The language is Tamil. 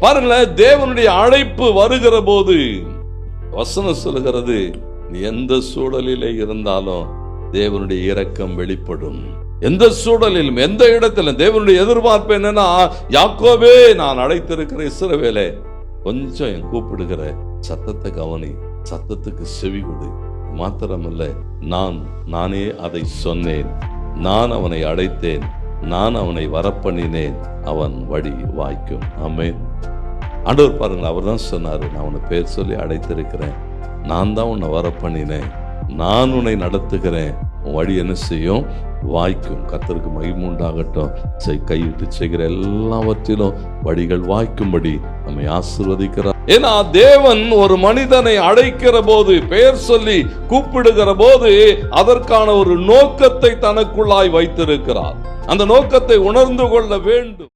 பாருங்களேன், தேவனுடைய அழைப்பு வருகிற போது வசனம் சொல்லுகிறது, நீ எந்த சூழலிலே இருந்தாலும் தேவனுடைய இரக்கம் வெளிப்படும். எந்த சூழலிலும் எந்த இடத்திலும் தேவனுடைய எதிர்பார்ப்பு என்னன்னா, யாக்கோபே நான் அழைத்திருக்கிற இஸ்ரவேலே, கொஞ்சம் என் கூப்பிடுகிற சத்தத்தை கவனி, சத்தத்துக்கு செவி கொடு. மாத்திரமல்ல, நானே அதை சொன்னேன், நான் அவனை அழைத்தேன், நான் அவனை வரப்பண்ணினேன், அவன் வழி வாய்க்கும். ஆமென். ஆண்டவர் பாருங்க, அவர் தான் சொன்னாரு, நான் உன்னை பேர் சொல்லி அழைத்திருக்கிறேன், நான் தான் உன்னை வரப்பண்ணினேன், நான் உன்னை நடத்துகிறேன், உன் வழி என்ன செய்யும்? வாய்க்கும். கர்த்தருக்கு மகிமை உண்டாகட்டும். கைவிட்டு செய்கிற எல்லாவற்றிலும் வழிகள் வாய்க்கும்படி நம்மை ஆசீர்வதிக்கிறார். ஏன்னா தேவன் ஒரு மனிதனை அழைக்கிற போது, பெயர் சொல்லி கூப்பிடுகிற போது, அதற்கான ஒரு நோக்கத்தை தனக்குள்ளாய் வைத்திருக்கிறார். அந்த நோக்கத்தை உணர்ந்து கொள்ள வேண்டும்.